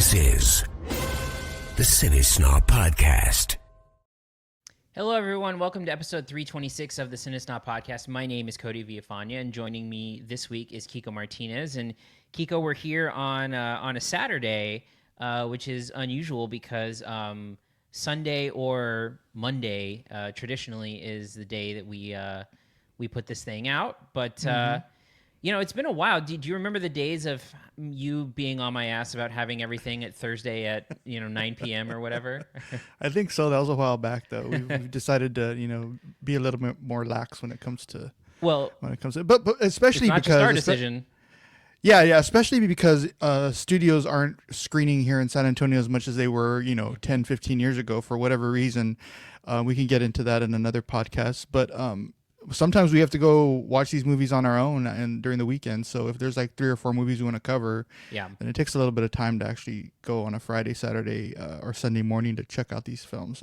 This is the CineSnob Podcast. Hello, everyone. Welcome to episode 326 of the CineSnob Podcast. My name is Cody Villafana, and joining me this week is Kiko Martinez. And Kiko, we're here on a Saturday, which is unusual because Sunday or Monday traditionally is the day that we put this thing out. But you know, it's been a while. Do you remember the days of you being on my ass about having everything at Thursday at 9 p.m. or whatever? I think so. That was a while back, though. We've decided to be a little bit more lax when it comes to but especially it's not because just our decision. Yeah, especially because studios aren't screening here in San Antonio as much as they were 10, 15 years ago for whatever reason. We can get into that in another podcast, but sometimes we have to go watch these movies on our own and during the weekend. So if there's like 3 or 4 movies we want to cover, then it takes a little bit of time to actually go on a Friday, Saturday, or Sunday morning to check out these films.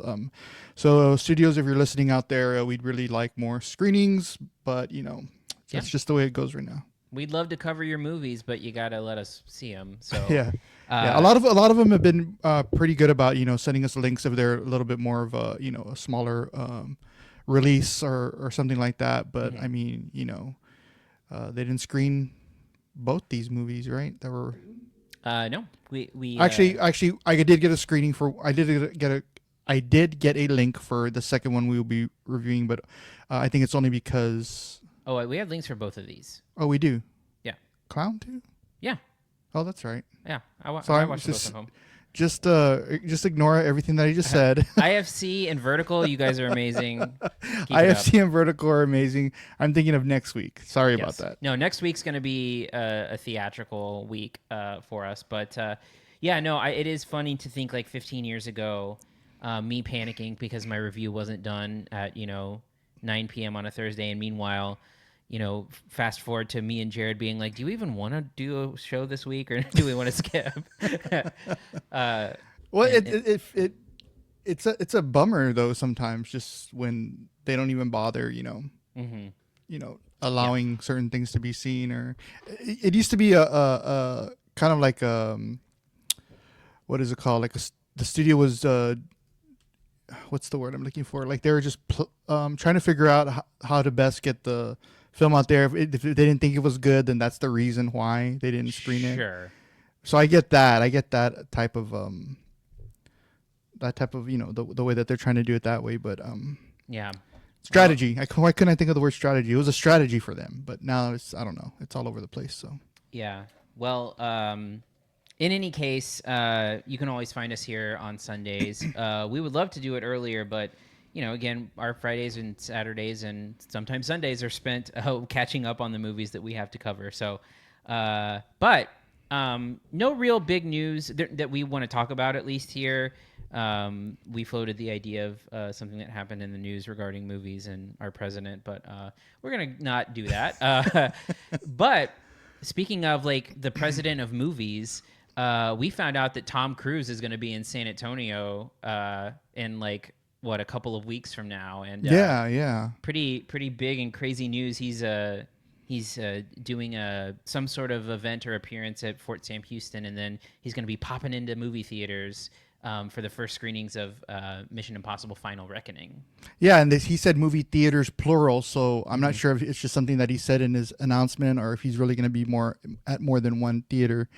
So studios, if you're listening out there, we'd really like more screenings, but that's just the way it goes right now. We'd love to cover your movies, but you gotta let us see them. So yeah. A lot of them have been pretty good about sending us links if they're a little bit more of a a smaller release or something like that. But I mean, they didn't screen both these movies, right? That were no, we actually I did get a screening for. I did get a link for the second one we will be reviewing, but I think it's only because. Oh, we have links for both of these. Oh, we do. Yeah. Clown too. Yeah. Oh, that's right. Yeah, I watched both of them. Just ignore everything that he just said. IFC and Vertical, you guys are amazing. IFC and Vertical are amazing. I'm thinking of next week. Sorry about that. No, next week's going to be a theatrical week for us. But it is funny to think like 15 years ago, me panicking because my review wasn't done at 9 p.m. on a Thursday, and meanwhile, fast forward to me and Jared being like, do you even want to do a show this week or do we want to skip? It's a bummer though sometimes, just when they don't even bother, allowing certain things to be seen. Or it used to be a kind of like what is it called? Like the studio was what's the word I'm looking for? Like they were just trying to figure out how to best get the film out there. If they didn't think it was good, then that's the reason why they didn't screen it. Sure. So I get that. I get that type of the way that they're trying to do it that way. But strategy. Why couldn't I think of the word strategy? It was a strategy for them, but now I don't know. It's all over the place. So yeah. Well, in any case, you can always find us here on Sundays. We would love to do it earlier, but again, our Fridays and Saturdays and sometimes Sundays are spent catching up on the movies that we have to cover. So, but no real big news that we want to talk about, at least here. We floated the idea of something that happened in the news regarding movies and our president, but we're going to not do that. But speaking of like the president of movies, we found out that Tom Cruise is going to be in San Antonio in like a couple of weeks from now, and pretty big and crazy news. He's doing some sort of event or appearance at Fort Sam Houston, and then he's going to be popping into movie theaters for the first screenings of Mission Impossible: Final Reckoning. Yeah, and he said movie theaters plural, so I'm not sure if it's just something that he said in his announcement or if he's really going to be at more than one theater.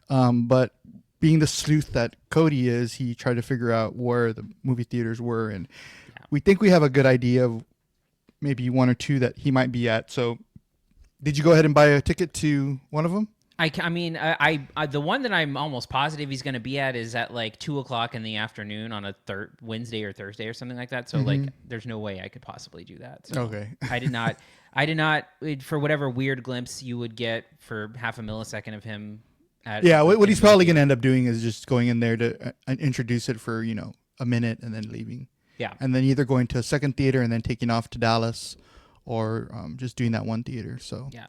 But being the sleuth that Cody is, he tried to figure out where the movie theaters were, and we think we have a good idea of maybe 1 or 2 that he might be at. So, did you go ahead and buy a ticket to one of them? I mean, the one that I'm almost positive he's going to be at is at like 2:00 in the afternoon on a Wednesday or Thursday or something like that. So like, there's no way I could possibly do that. So okay. I did not, for whatever weird glimpse you would get for half a millisecond of him. What he's probably going to end up doing is just going in there to introduce it for, a minute and then leaving. Yeah. And then either going to a second theater and then taking off to Dallas or just doing that one theater. So yeah.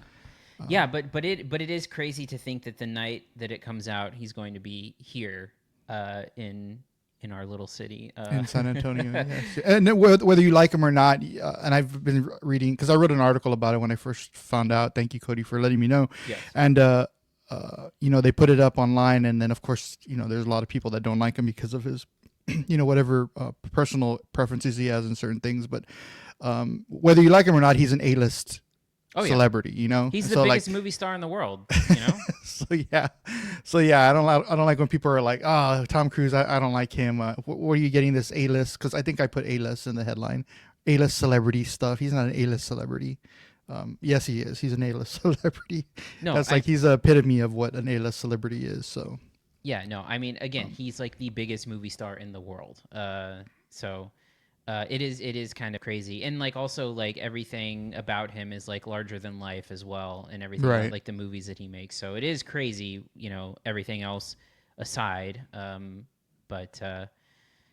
But it is crazy to think that the night that it comes out, he's going to be here in our little city. In San Antonio, yes. And whether you like him or not, and I've been reading, because I wrote an article about it when I first found out. Thank you, Cody, for letting me know. Yes. And they put it up online, and then of course, there's a lot of people that don't like him because of his, whatever personal preferences he has in certain things. But whether you like him or not, he's an A-list celebrity. He's the biggest movie star in the world. So yeah, I don't like when people are like, oh, Tom Cruise, I don't like him. Where are you getting this A-list? Because I think I put A-list in the headline. A-list celebrity stuff. He's not an A-list celebrity. Yes, he is. He's an A-list celebrity. No, that's he's the epitome of what an A-list celebrity is. So, yeah, no, I mean, again, he's like the biggest movie star in the world. It is kind of crazy, and like also like everything about him is like larger than life as well, and everything right. like the movies that he makes. So it is crazy, everything else aside.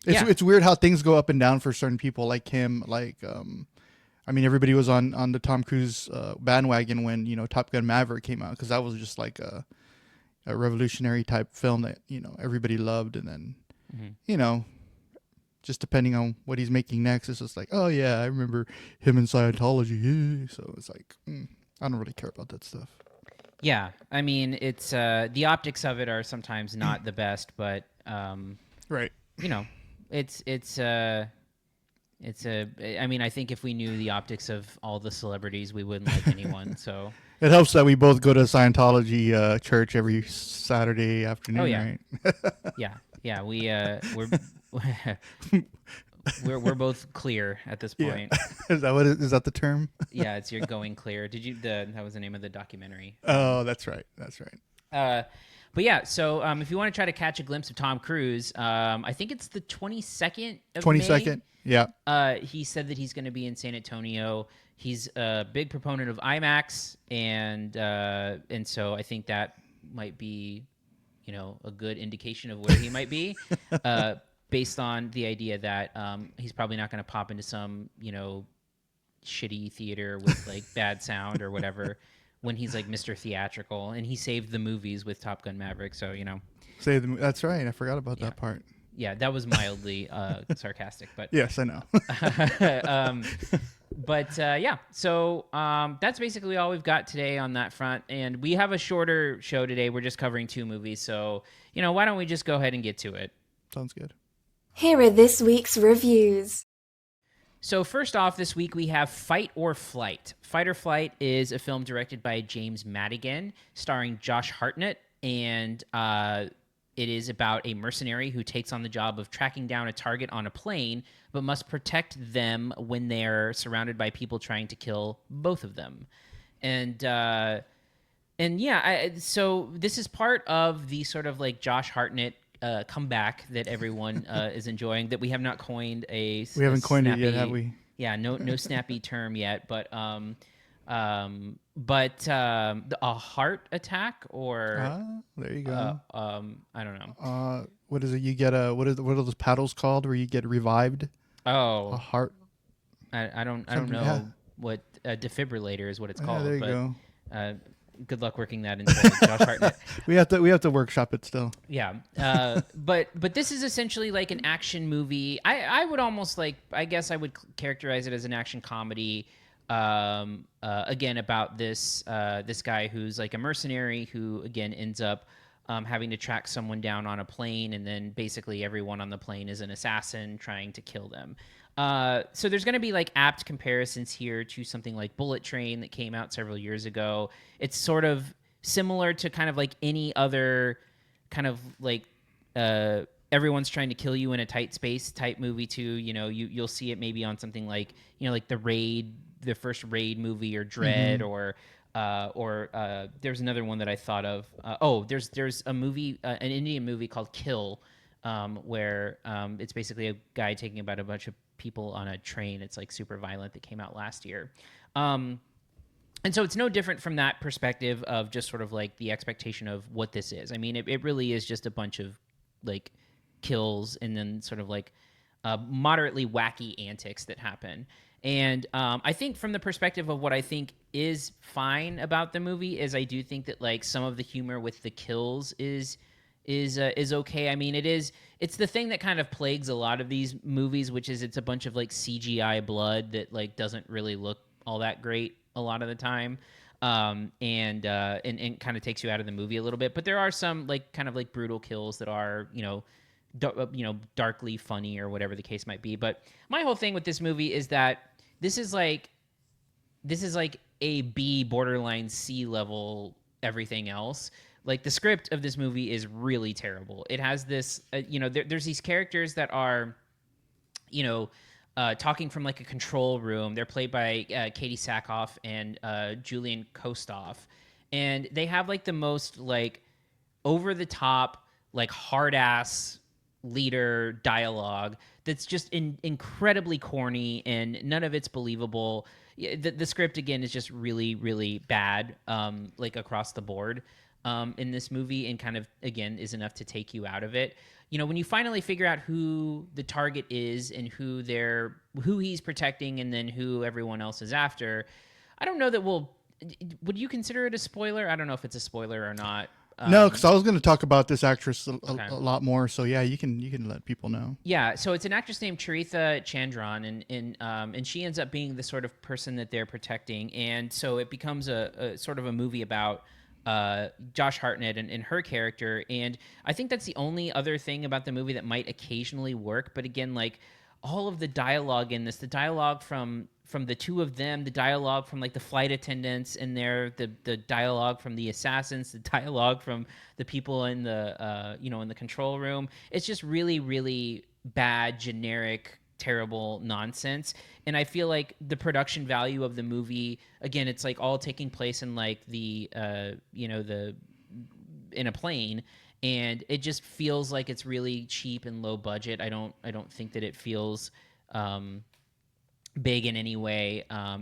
It's weird how things go up and down for certain people like him. Like, I mean, everybody was on the Tom Cruise bandwagon when Top Gun Maverick came out, because that was just like a revolutionary type film that everybody loved, and then just depending on what he's making next, it's just like, oh yeah, I remember him in Scientology. So it's like, I don't really care about that stuff. Yeah, I mean, it's the optics of it are sometimes not the best, but right. I mean, I think if we knew the optics of all the celebrities, we wouldn't like anyone. So it helps that we both go to Scientology church every Saturday afternoon, right? Yeah. We're both clear at this point. Yeah. Is that the term? Yeah, you're going clear. That was the name of the documentary. Oh, that's right. But yeah, so if you want to try to catch a glimpse of Tom Cruise, I think it's the 22nd of 22nd, May. Yeah. He said that he's going to be in San Antonio. He's a big proponent of IMAX, and so I think that might be, a good indication of where he might be, based on the idea that he's probably not going to pop into some, shitty theater with like bad sound or whatever. When he's like Mr. Theatrical, and he saved the movies with Top Gun Maverick, so that's right. I forgot about that part. Yeah, that was mildly sarcastic, but yes, I know. So that's basically all we've got today on that front, and we have a shorter show today. We're just covering 2 movies, so why don't we just go ahead and get to it? Sounds good. Here are this week's reviews. So first off, this week we have Fight or Flight. Fight or Flight is a film directed by James Madigan, starring Josh Hartnett, and it is about a mercenary who takes on the job of tracking down a target on a plane, but must protect them when they're surrounded by people trying to kill both of them. So this is part of the sort of like Josh Hartnett comeback that everyone is enjoying, that we have not coined we haven't coined it yet, have we? Yeah, no snappy term yet, but a heart attack, or there you go. I don't know. What is it? You get what are those paddles called where you get revived? Oh, a heart. I don't know what a defibrillator is what it's called. There you go. Good luck working that into Josh Hartnett. We have to workshop it still. Yeah. But this is essentially like an action movie. I would almost I guess I would characterize it as an action comedy. Again, about this guy who's like a mercenary who again ends up having to track someone down on a plane, and then basically everyone on the plane is an assassin trying to kill them. So there's going to be like apt comparisons here to something like Bullet Train that came out several years ago. It's sort of similar to kind of like any other kind of like everyone's trying to kill you in a tight space type movie too. You'll see it maybe on something like like The Raid, the first Raid movie, or Dread, or there's another one that I thought of. There's a movie, an Indian movie called Kill, where it's basically a guy taking about a bunch of people on a train. It's like super violent, that came out last year. And so it's no different from that perspective of just sort of like the expectation of what this is. I mean, it really is just a bunch of like kills and then sort of like moderately wacky antics that happen. And I think from the perspective of what I think is fine about the movie is I do think that like some of the humor with the kills is okay. I mean, it's the thing that kind of plagues a lot of these movies, which is it's a bunch of like CGI blood that like doesn't really look all that great a lot of the time. and kind of takes you out of the movie a little bit. But there are some like kind of like brutal kills that are darkly funny or whatever the case might be. But my whole thing with this movie is that this is like a B borderline C level everything else. Like the script of this movie is really terrible. It has this, there's these characters that are, talking from like a control room. They're played by Katie Sackhoff and Julian Kostoff, and they have like the most like over the top, like hard ass leader dialogue that's just incredibly corny and none of it's believable. The script again is just really, really bad, like across the board in this movie, and kind of again is enough to take you out of it. When you finally figure out who the target is and who he's protecting, and then who everyone else is after, I don't know that would you consider it a spoiler? I don't know if it's a spoiler or not. No, because I was going to talk about this actress a lot more. So yeah, you can let people know. Yeah, so it's an actress named Charitha Chandran, and she ends up being the sort of person that they're protecting, and so it becomes a sort of a movie about Josh Hartnett and her character. And I think that's the only other thing about the movie that might occasionally work. But again, like all of the dialogue in this, the dialogue from the two of them, the dialogue from like the flight attendants in there, the dialogue from the assassins, the dialogue from the people in the in the control room, it's just really, really bad, generic, terrible nonsense. And I feel like the production value of the movie, again, it's like all taking place in like the in a plane, and it just feels like it's really cheap and low budget. I don't think that it feels big in any way. I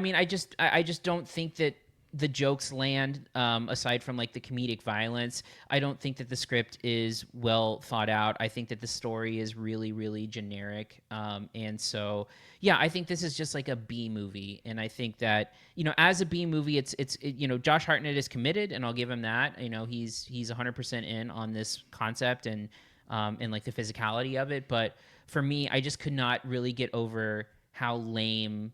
mean, I just don't think that the jokes land, aside from like the comedic violence. I don't think that the script is well thought out. I think that the story is really, really generic. And so, yeah, I think this is just like a B movie. And I think that, as a B movie, it's Josh Hartnett is committed, and I'll give him that. He's 100% in on this concept and like the physicality of it. But for me, I just could not really get over how lame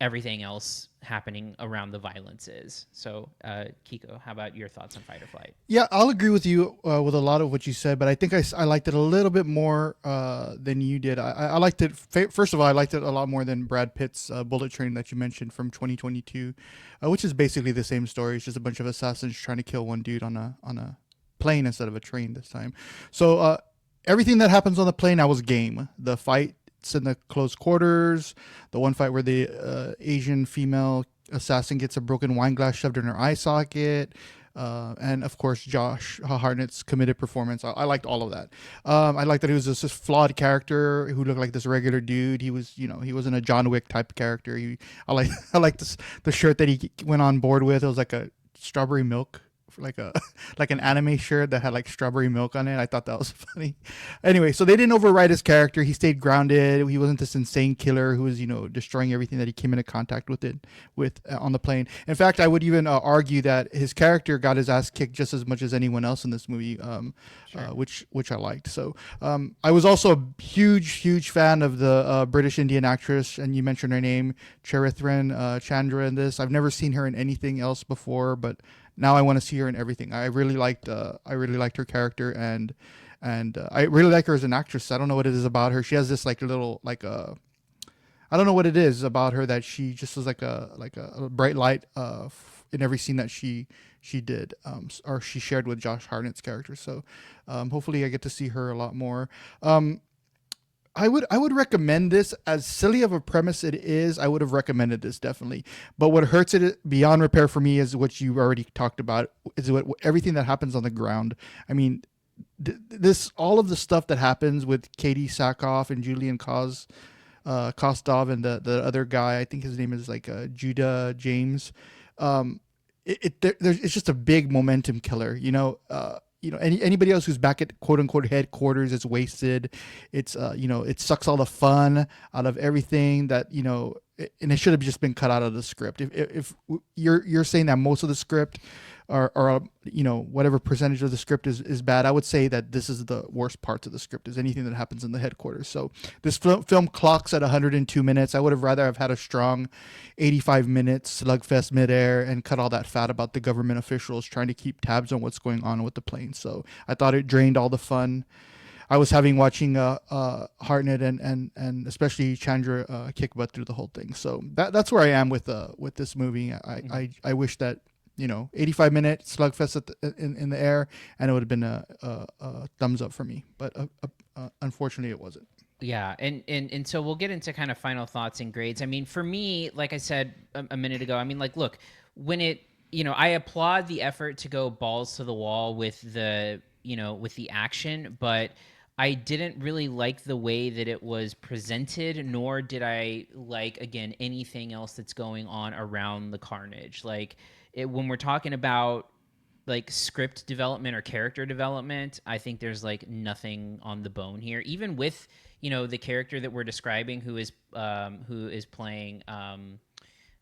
everything else happening around the violence is. So, Kiko, how about your thoughts on Fight or Flight? Yeah, I'll agree with you with a lot of what you said, but I think I liked it a little bit more than you did. I liked it. First of all, I liked it a lot more than Brad Pitt's Bullet Train that you mentioned from 2022, which is basically the same story. It's just a bunch of assassins trying to kill one dude on a plane instead of a train this time. So everything that happens on the plane, I was game. The fight, it's in the close quarters. The one fight where the Asian female assassin gets a broken wine glass shoved in her eye socket. And of course, Josh Hartnett's committed performance. I liked all of that. I liked that he was this flawed character who looked like this regular dude. He was, he wasn't a John Wick type character. I liked the shirt that he went on board with. It was like a strawberry milk, like an anime shirt that had like strawberry milk on it. I thought that was funny. Anyway, so they didn't overwrite his character. He stayed grounded. He wasn't this insane killer who was, destroying everything that he came into contact with on the plane. In fact, I would even argue that his character got his ass kicked just as much as anyone else in this movie, sure. which I liked. So I was also a huge fan of the British Indian actress, and you mentioned her name, Charitha Chandra, in this. I've never seen her in anything else before, but now I want to see her in everything. I really liked her character, and I really like her as an actress. I don't know what it is about her. She has this like little I don't know what it is about her that she just was like a bright light in every scene that she did or she shared with Josh Hartnett's character. So hopefully I get to see her a lot more. I would recommend this. As silly of a premise it is, I would have recommended this definitely. But what hurts it beyond repair for me is what you already talked about, is everything that happens on the ground. I mean, all of the stuff that happens with Katie Sackhoff and Julian Kostov and the other guy, I think his name is like Judah James. It's just a big momentum killer, anybody else who's back at quote unquote headquarters is wasted. It's it sucks all the fun out of everything that, and it should have just been cut out of the script. If you're saying that most of the script or whatever percentage of the script is bad, I would say that this is the worst parts of the script, is anything that happens in the headquarters. So this film clocks at 102 minutes. I would have rather have had a strong 85 minutes slugfest midair and cut all that fat about the government officials trying to keep tabs on what's going on with the plane. So I thought it drained all the fun I was having watching Hartnett and especially Chandra kick butt through the whole thing. So that's where I am with this movie. I wish that 85-minute slugfest in the air, and it would have been a thumbs up for me. But unfortunately, it wasn't. Yeah, and so we'll get into kind of final thoughts and grades. I mean, for me, like I said a minute ago, I mean, like, look, when it, I applaud the effort to go balls to the wall with the action, but I didn't really like the way that it was presented, nor did I like, again, anything else that's going on around the carnage. Like, when we're talking about like script development or character development, I think there's like nothing on the bone here. Even with the character that we're describing, who is playing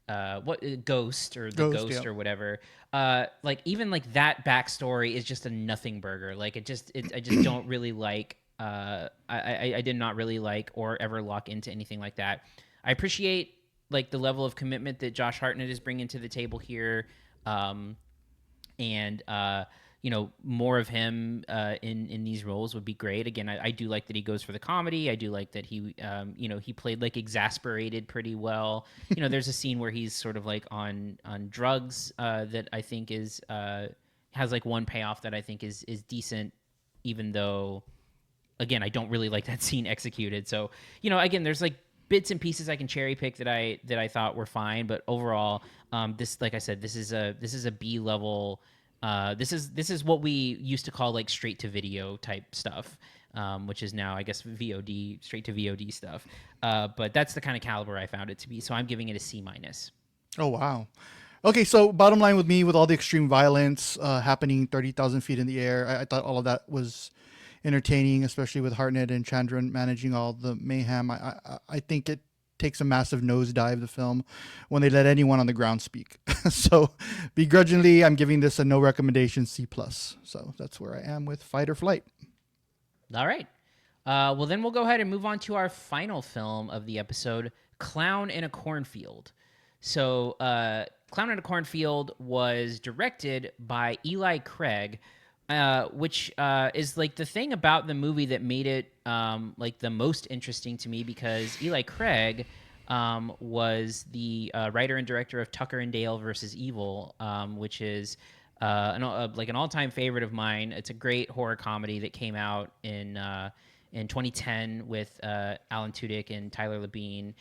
Ghost or the Ghost yeah. or whatever. Like even like that backstory is just a nothing burger. Like I just don't really like. I did not really like or ever lock into anything like that. I appreciate like the level of commitment that Josh Hartnett is bringing to the table here. And more of him in these roles would be great. Again, I do like that he goes for the comedy. I do like that he he played like exasperated pretty well. There's a scene where he's sort of like on drugs that I think is has like one payoff that I think is decent, even though again I don't really like that scene executed. So again, there's like bits and pieces I can cherry pick that I thought were fine, but overall, this, like I said, this is a B level. This is what we used to call like straight to video type stuff, which is now I guess VOD, straight to VOD stuff. But that's the kind of caliber I found it to be. So I'm giving it a C-. Oh wow. Okay, so bottom line with me, with all the extreme violence happening 30,000 feet in the air, I thought all of that was entertaining, especially with Hartnett and Chandra managing all the mayhem. I think it takes a massive nosedive, the film, when they let anyone on the ground speak. So begrudgingly, I'm giving this a no recommendation, C+. So that's where I am with Fight or Flight. All right. Well, then we'll go ahead and move on to our final film of the episode, Clown in a Cornfield. So Clown in a Cornfield was directed by Eli Craig, which is like the thing about the movie that made it like the most interesting to me, because Eli Craig was the writer and director of Tucker and Dale versus Evil, which is like an all-time favorite of mine. It's a great horror comedy that came out in 2010 with Alan Tudyk and Tyler Labine.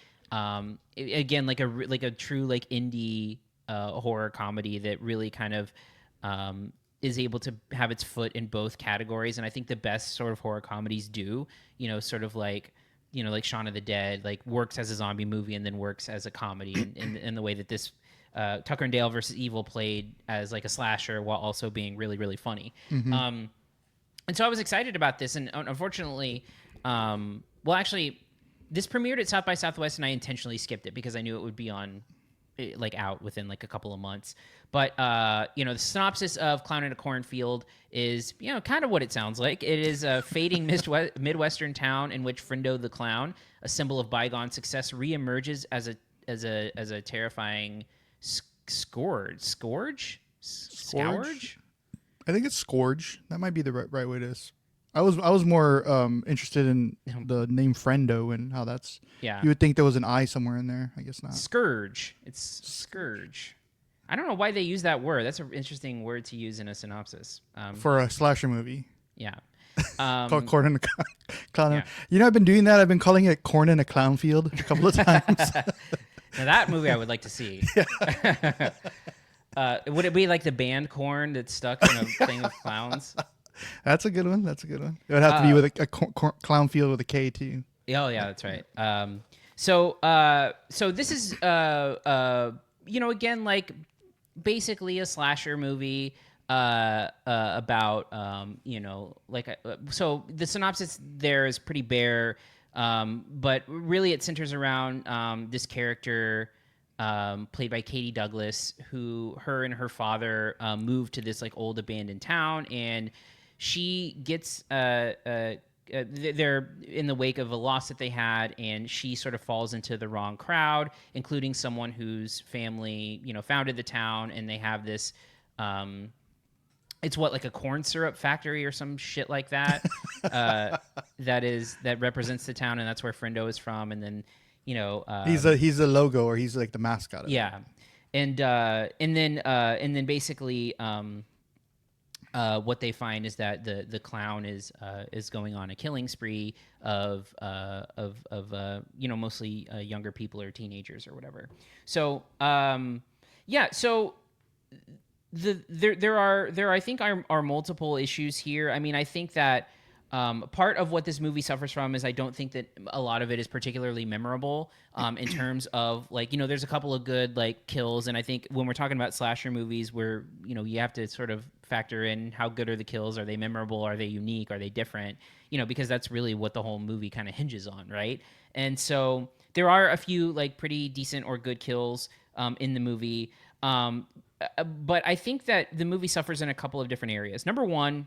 Again, like a true like indie horror comedy that really kind of is able to have its foot in both categories. And I think the best sort of horror comedies do, sort of like, like Shaun of the Dead, like works as a zombie movie and then works as a comedy in the way that this Tucker and Dale versus Evil played as like a slasher while also being really, really funny. Mm-hmm. And so I was excited about this. And unfortunately, actually, this premiered at South by Southwest and I intentionally skipped it because I knew it would be on like out within like a couple of months. But the synopsis of Clown in a Cornfield is kind of what it sounds like. It is a fading Midwestern town in which Frindo the Clown, a symbol of bygone success, reemerges as a terrifying scourge. I think it's Scourge. That might be the right way to. I was more interested in the name Friendo and how that's. Yeah. You would think there was an I somewhere in there. I guess not. Scourge. It's Scourge. I don't know why they use that word. That's an interesting word to use in a synopsis. For a slasher movie. Yeah. Called Corn in a Clown. Yeah. I've been doing that. I've been calling it Corn in a Clownfield a couple of times. Now that movie I would like to see. Would it be like the band Corn that's stuck in a thing of clowns? That's a good one. It would have to be with a clown field with a K too. Oh yeah, that's right. So this is again, like basically a slasher movie about so the synopsis there is pretty bare, but really it centers around this character played by Katie Douglas, who her and her father moved to this like old abandoned town, and she gets they're in the wake of a loss that they had, and she sort of falls into the wrong crowd, including someone whose family, founded the town, and they have this it's like a corn syrup factory or some shit like that that represents the town, and that's where Friendo is from. And then he's a logo, or he's like the mascot of it. and then basically what they find is that the clown is going on a killing spree of mostly younger people or teenagers or whatever. So there are I think are multiple issues here. I mean, I think that part of what this movie suffers from is I don't think that a lot of it is particularly memorable in terms of there's a couple of good kills, and I think when we're talking about slasher movies where you have to sort of factor in how good are the kills, are they memorable, are they unique, are they different, because that's really what the whole movie kind of hinges on, right? And so there are a few pretty decent or good kills in the movie. But I think that the movie suffers in a couple of different areas. Number one,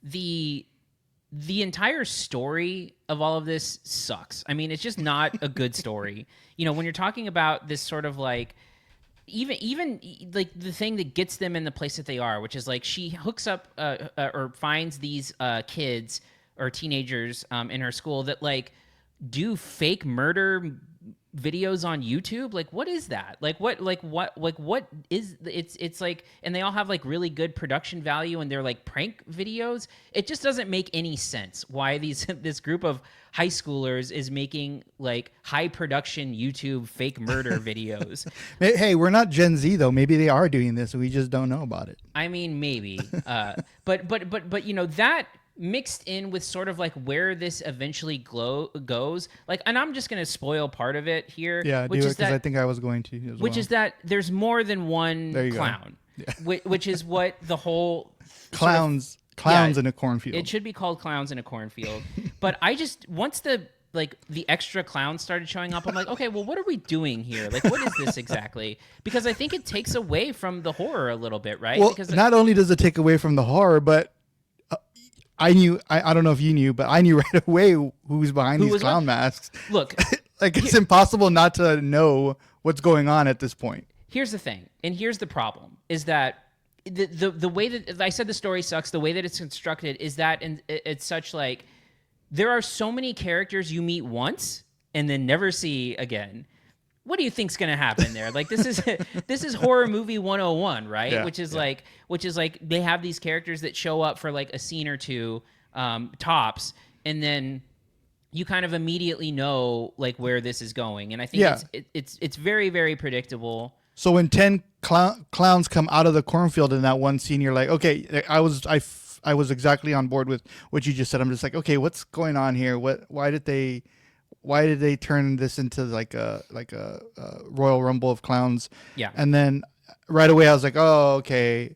the entire story of all of this sucks. I mean, it's just not a good story. When you're talking about this sort of even the thing that gets them in the place that they are, which is she hooks up or finds these kids or teenagers in her school that do fake murder videos on YouTube. What is that? What is it's and they all have really good production value, and they're prank videos. It just doesn't make any sense why this group of high schoolers is making high production YouTube fake murder videos. Hey, we're not Gen Z though. Maybe they are doing this and we just don't know about it. I mean, maybe. But that mixed in with sort of where this eventually goes, and I'm just going to spoil part of it here. Yeah, which do it, is because that, I think I was going to as which well. is that there's more than one clown, which is what the whole clowns in a cornfield. It should be called Clowns in a Cornfield. But I just, once the extra clowns started showing up, I'm like, okay, well, what are we doing here? What is this exactly? Because I think it takes away from the horror a little bit, right? Well, because not only does it take away from the horror, but I don't know if you knew, but I knew right away who was behind these clown masks. Look, it's impossible not to know what's going on at this point. Here's the thing, and here's the problem, is that the way that I said the story sucks, the way that it's constructed is that it's such there are so many characters you meet once and then never see again. What do you think's going to happen there? This is horror movie 101, right? Yeah, which is they have these characters that show up for a scene or two tops, and then you kind of immediately know where this is going. And I think it's very, very predictable. So when 10 clowns come out of the cornfield in that one scene, you're like, okay, I was exactly on board with what you just said. I'm just like, okay, what's going on here? Why did they turn this into a Royal Rumble of clowns? Yeah. And then right away I was like, oh, okay,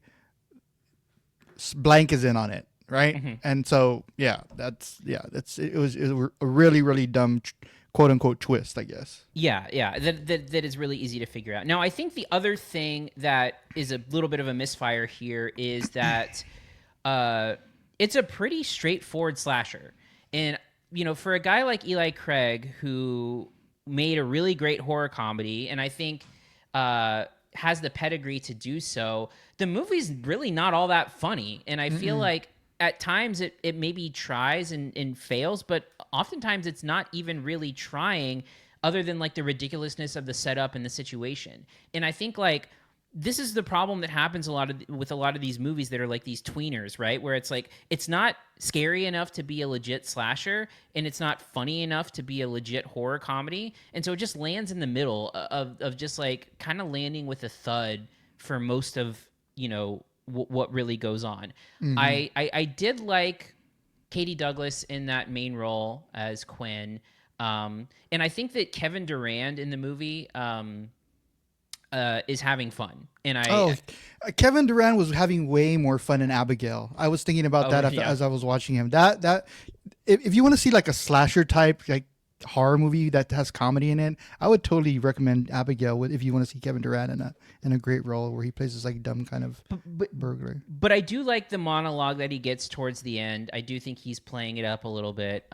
blank is in on it, right? Mm-hmm. And so it was a really, really dumb quote unquote twist, I guess. Yeah, that is really easy to figure out. Now, I think the other thing that is a little bit of a misfire here is that it's a pretty straightforward slasher. And for a guy like Eli Craig, who made a really great horror comedy, and I think has the pedigree to do so, the movie's really not all that funny. And I feel like at times it maybe tries and fails, but oftentimes it's not even really trying, other than the ridiculousness of the setup and the situation. And I think this is the problem that happens with a lot of these movies that are these tweeners, right? Where it's it's not scary enough to be a legit slasher, and it's not funny enough to be a legit horror comedy. And so it just lands in the middle of just kind of landing with a thud for most of, what really goes on. Mm-hmm. I did like Katie Douglas in that main role as Quinn. And I think that Kevin Durand in the movie, is having fun. And Kevin Durand was having way more fun in Abigail. I was thinking about that as I was watching him. That if you want to see a slasher type, horror movie that has comedy in it, I would totally recommend Abigail if you want to see Kevin Durant in a great role where he plays this like dumb kind of burglar. But I do like the monologue that he gets towards the end. I do think he's playing it up a little bit.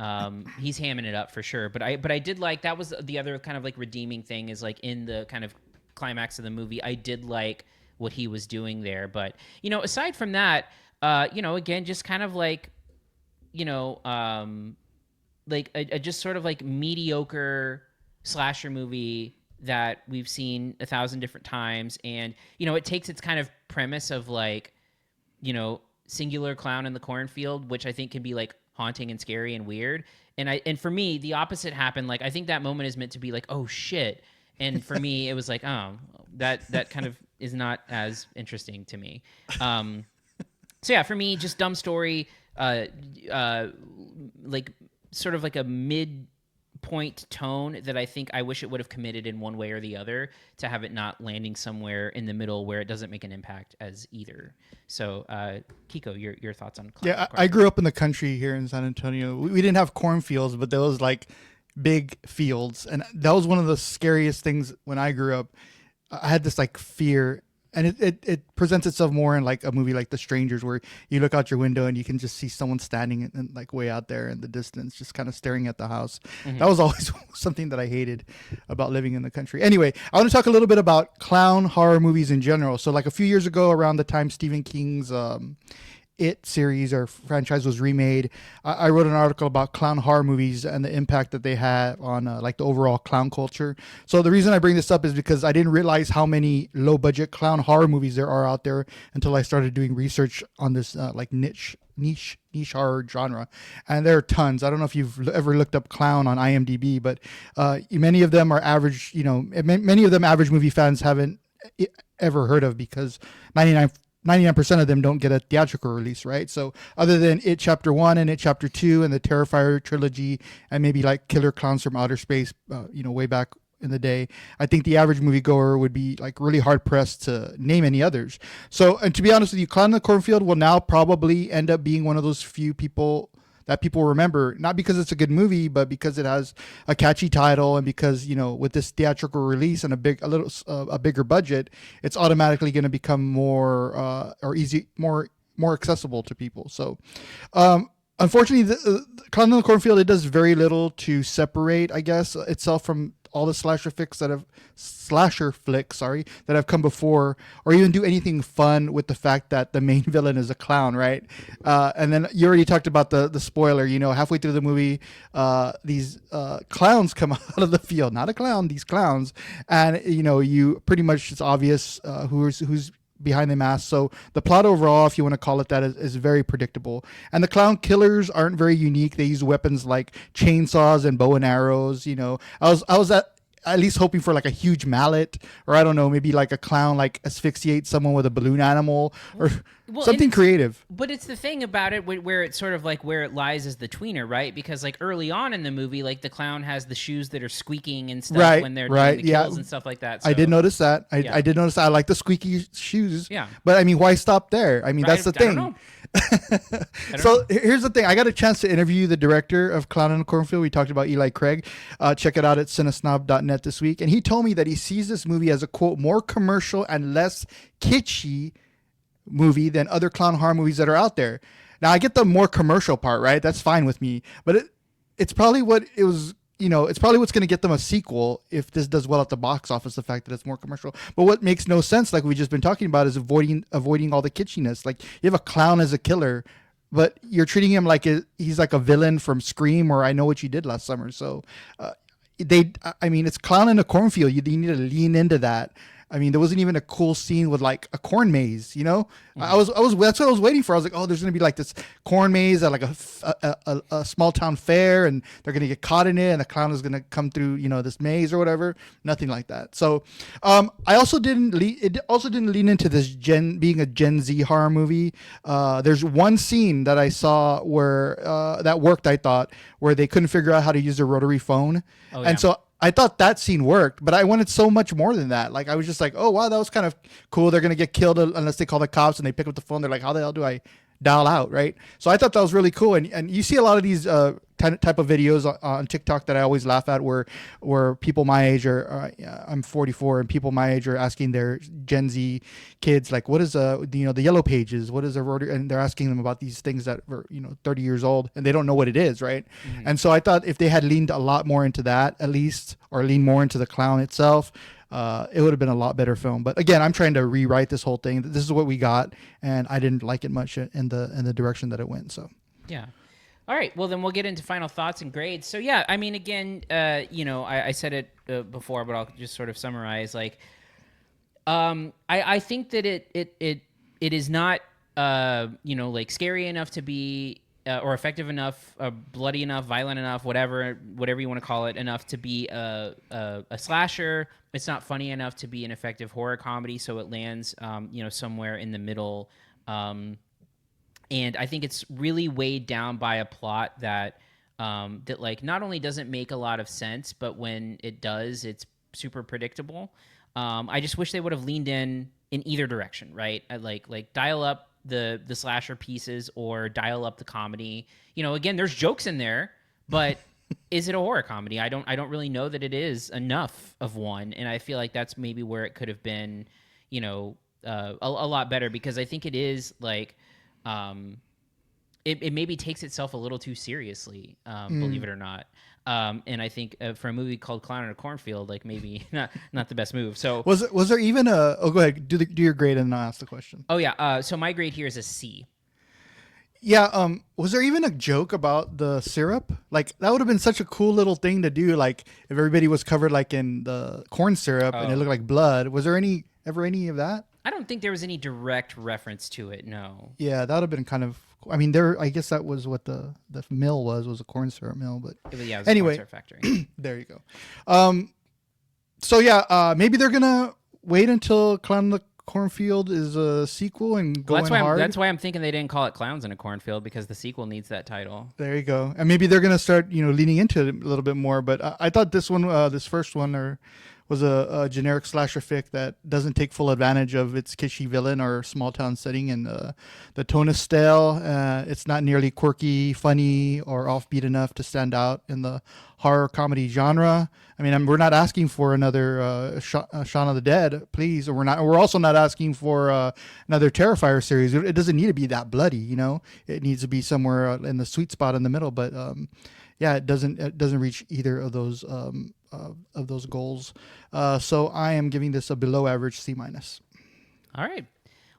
He's hamming it up for sure. But I did like, that was the other kind of like redeeming thing, is like in the kind of climax of the movie, I did like what he was doing there. But, you know, aside from that, you know, again, just kind of like, you know, like a just sort of like mediocre slasher movie that we've seen 1,000 different times. And, you know, it takes its kind of premise of like, you know, singular clown in the cornfield, which I think can be like haunting and scary and weird. And for me, the opposite happened. Like, I think that moment is meant to be like, oh shit. And for me, it was like, oh, that kind of is not as interesting to me. So yeah, for me, just dumb story, like sort of like a mid-point tone that I think I wish it would have committed in one way or the other, to have it not landing somewhere in the middle where it doesn't make an impact as either. So, Kiko, your thoughts on Clown? Yeah, I grew up in the country here in San Antonio. We didn't have cornfields, but there was like big fields, and that was one of the scariest things when I grew up. I had this like fear. And it presents itself more in like a movie like The Strangers, where you look out your window and you can just see someone standing in like way out there in the distance, just kind of staring at the house. Mm-hmm. That was always something that I hated about living in the country. Anyway, I want to talk a little bit about clown horror movies in general. So like a few years ago, around the time Stephen King's It series or franchise was remade, I wrote an article about clown horror movies and the impact that they had on like the overall clown culture. So the reason I bring this up is because I didn't realize how many low budget clown horror movies there are out there until I started doing research on this like niche horror genre, and there are tons. I don't know if you've ever looked up clown on IMDb, but many of them are average. You know, many of them average movie fans haven't ever heard of, because 99% of them don't get a theatrical release, right? So other than It Chapter 1 and It Chapter 2 and the Terrifier trilogy, and maybe like Killer Clowns from Outer Space, you know, way back in the day, I think the average moviegoer would be like really hard pressed to name any others. So, and to be honest with you, Clown in the Cornfield will now probably end up being one of those few people that people remember, not because it's a good movie, but because it has a catchy title, and because, you know, with this theatrical release and a bigger budget, it's automatically going to become more accessible to people. So, unfortunately, the Clown in the Cornfield, it does very little to separate, I guess, itself from all the slasher flicks that have come before, or even do anything fun with the fact that the main villain is a clown, right? And then you already talked about the spoiler. You know, halfway through the movie, these clowns come out of the field. Not a clown, these clowns, and you know, you pretty much, it's obvious who's behind the mask. So the plot overall, if you want to call it that, is very predictable. And the clown killers aren't very unique. They use weapons like chainsaws and bow and arrows. You know, I was at least hoping for like a huge mallet, or I don't know, maybe like a clown like asphyxiates someone with a balloon animal, or something creative. But it's the thing about it where it's sort of like where it lies is the tweener, right? Because like early on in the movie, like the clown has the shoes that are squeaking and stuff when they're doing the kills and stuff like that. So, I did notice that. I did notice that. I like the squeaky shoes. Yeah. But I mean, why stop there? I mean, that's the thing. I don't know. So here's the thing. I got a chance to interview the director of Clown in the Cornfield. We talked about Eli Craig. Check it out at CineSnob.net this week. And he told me that he sees this movie as a, quote, more commercial and less kitschy movie than other clown horror movies that are out there. Now, I get the more commercial part, right? That's fine with me. But it's probably what it was, you know, it's probably what's going to get them a sequel if this does well at the box office, the fact that it's more commercial. But what makes no sense, like we've just been talking about, is avoiding all the kitschiness. Like, you have a clown as a killer, but you're treating him like he's like a villain from Scream or I Know What You Did Last Summer. So it's Clown in a Cornfield. You need to lean into that. I mean, there wasn't even a cool scene with like a corn maze, you know. Mm-hmm. That's what I was waiting for. I was like, oh, there's gonna be like this corn maze at like a small town fair, and they're gonna get caught in it, and the clown is gonna come through, you know, this maze or whatever. Nothing like that. So, I also didn't lean into this being a Gen Z horror movie. There's one scene that I saw where that worked. I thought, where they couldn't figure out how to use their rotary phone, and so I thought that scene worked, but I wanted so much more than that. Like, I was just like, oh, wow, that was kind of cool. They're going to get killed unless they call the cops, and they pick up the phone. They're like, how the hell do I dial out, right? So I thought that was really cool. And you see a lot of these type of videos on TikTok that I always laugh at, where people my age are, I'm 44, and people my age are asking their Gen Z kids, like, what is the yellow pages? What is a rotary? And they're asking them about these things that were 30 years old, and they don't know what it is, right? Mm-hmm. And so I thought if they had leaned a lot more into that, at least, or lean more into the clown itself, it would have been a lot better film. But again, I'm trying to rewrite this whole thing. This is what we got, and I didn't like it much in the direction that it went. So yeah. All right. Well, then we'll get into final thoughts and grades. So yeah, I mean, again, I said it before, but I'll just sort of summarize. Like, I think that it is not like scary enough to be or effective enough, bloody enough, violent enough, whatever you want to call it, enough to be a slasher. It's not funny enough to be an effective horror comedy, so it lands somewhere in the middle. And I think it's really weighed down by a plot that like not only doesn't make a lot of sense, but when it does, it's super predictable. I just wish they would have leaned in either direction, right? Like dial up the slasher pieces or dial up the comedy. Again, there's jokes in there, but is it a horror comedy? I don't really know that it is enough of one, and I feel like that's maybe where it could have been, a lot better, because I think it is like. It maybe takes itself a little too seriously, believe it or not. And I think for a movie called Clown in a Cornfield, like maybe not the best move. So was there even go ahead, do your grade and then I'll ask the question. Oh yeah. So my grade here is a C. Yeah. Was there even a joke about the syrup? Like, that would have been such a cool little thing to do. Like, if everybody was covered like in the corn syrup and it looked like blood. Was there ever any of that? I don't think there was any direct reference to it. No. Yeah, that would have been kind of. I mean, I guess that was what the mill was a corn syrup mill. But it was anyway, a corn syrup factory. There you go. So yeah, maybe they're gonna wait until Clown in the Cornfield is a sequel and go hard. That's why I'm thinking they didn't call it Clowns in a Cornfield, because the sequel needs that title. There you go. And maybe they're gonna start leaning into it a little bit more. But I thought this first one, was a generic slasher fic that doesn't take full advantage of its kitschy villain or small town setting, and the tone is stale. It's not nearly quirky, funny, or offbeat enough to stand out in the horror comedy genre. I mean, we're not asking for another Shaun of the Dead, please, or we're also not asking for another Terrifier series. It doesn't need to be that bloody, It needs to be somewhere in the sweet spot in the middle. But yeah, it doesn't reach either of those goals. So I am giving this a below average C-. All right.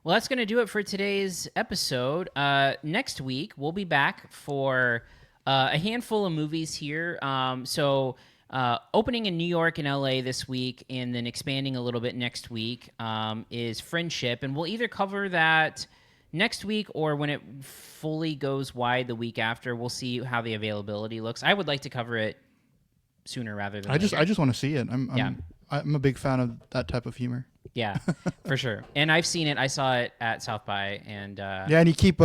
Well, that's going to do it for today's episode. Next week, we'll be back for a handful of movies here. So opening in New York and LA this week, and then expanding a little bit next week, is Friendship. And we'll either cover that next week or when it fully goes wide the week after. We'll see how the availability looks. I would like to cover it sooner rather than later. I just want to see it. I'm a big fan of that type of humor. Yeah, for sure. And I've seen it. I saw it at South by, and yeah, and you keep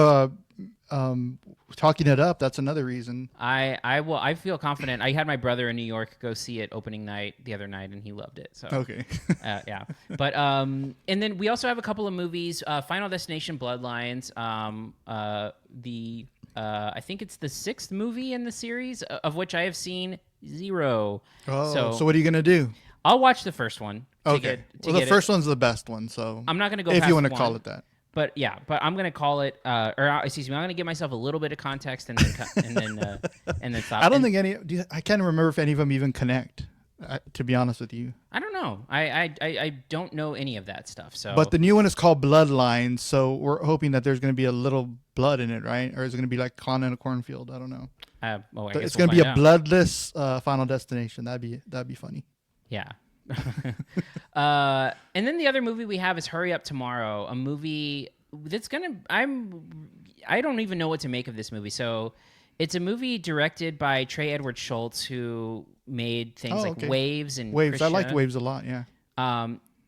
talking it up. That's another reason. I feel confident. I had my brother in New York go see it opening night the other night, and he loved it. So okay. Yeah. But and then we also have a couple of movies. Final Destination: Bloodlines. I think it's the 6th movie in the series, of which I have seen 0. Oh, so what are you gonna do? I'll watch the first one. Okay. Well, the first one's the best one, so I'm not gonna go. If past you want to one. call it that. But yeah, I'm gonna call it, I'm gonna give myself a little bit of context and then stop. I don't think I can't remember if any of them even connect. To be honest with you, I don't know. I don't know any of that stuff. So, but the new one is called Bloodlines, so we're hoping that there's going to be a little blood in it, right? Or is it going to be like Clown in a Cornfield? I don't know. It's going to be a bloodless Final Destination. That'd be funny. Yeah. And then the other movie we have is Hurry Up Tomorrow, a movie that's I don't even know what to make of this movie. So it's a movie directed by Trey Edward Schultz, who made things like Waves and Waves. Krisha. I liked Waves a lot, yeah.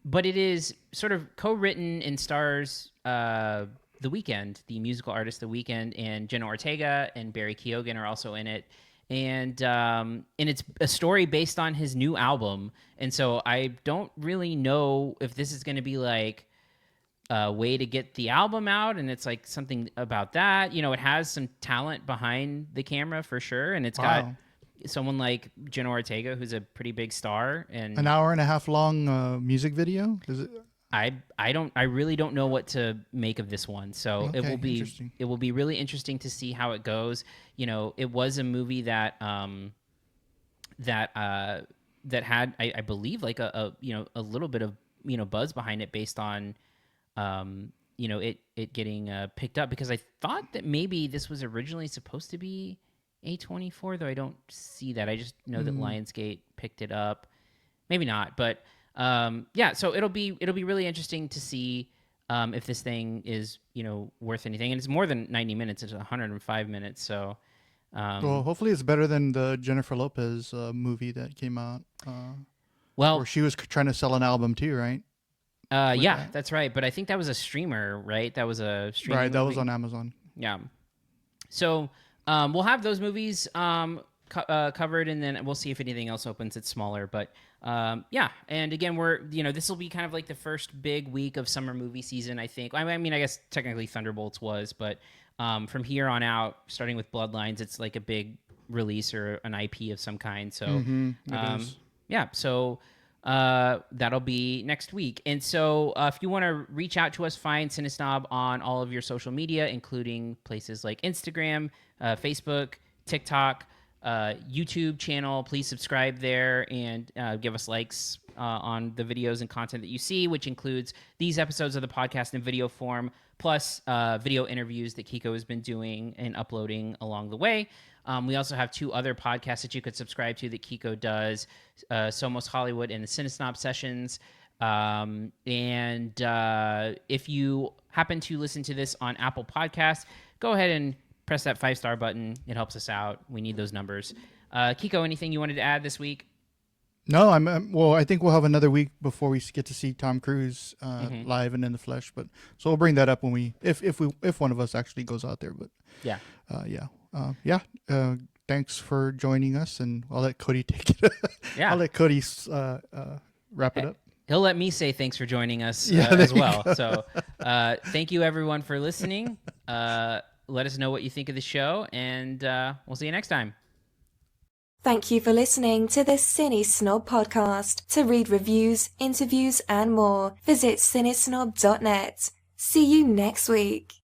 But it is sort of co-written and stars The Weeknd, the musical artist The Weeknd, and Jenna Ortega and Barry Keoghan are also in it. And it's a story based on his new album. And so I don't really know if this is going to be like way to get the album out, and it's like something about that. You know, it has some talent behind the camera for sure, and it's got someone like Jenna Ortega, who's a pretty big star, and an hour and a half long music video. Is it? I really don't know what to make of this one. So Okay, it will be really interesting to see how it goes. You know, it was a movie that that had I believe like a little bit of buzz behind it based on it getting picked up, because I thought that maybe this was originally supposed to be A24, though I don't see that. I just know that Lionsgate picked it up. Maybe not, but so it'll be really interesting to see if this thing is worth anything. And it's more than 90 minutes; it's 105 minutes. So, well, hopefully it's better than the Jennifer Lopez movie that came out. Where she was trying to sell an album too, right? That's right. But I think that was a streamer, right? That was a streamer. Right, that movie. was on Amazon. Yeah. So we'll have those movies covered, and then we'll see if anything else opens. It's smaller, but and again, we're this will be kind of like the first big week of summer movie season, I think. I mean, I guess technically Thunderbolts was, but from here on out, starting with Bloodlines, it's like a big release or an IP of some kind. So so that'll be next week. And so if you want to reach out to us, find CineSnob on all of your social media, including places like Instagram, Facebook, TikTok, YouTube channel. Please subscribe there and give us likes on the videos and content that you see, which includes these episodes of the podcast in video form, plus video interviews that Kiko has been doing and uploading along the way. We also have 2 other podcasts that you could subscribe to that Kiko does, Somos Hollywood and the CineSnob Sessions. And if you happen to listen to this on Apple Podcasts, go ahead and press that 5-star button. It helps us out. We need those numbers. Kiko, anything you wanted to add this week? No, I think we'll have another week before we get to see Tom Cruise live and in the flesh. But so we'll bring that up when if one of us actually goes out there. But thanks for joining us, and I'll let Cody take it. I'll let Cody wrap it up. He'll let me say thanks for joining us as well. So thank you everyone for listening. Let us know what you think of the show, and we'll see you next time. Thank you for listening to the CineSnob Podcast. To read reviews, interviews, and more, visit cinesnob.net. See you next week.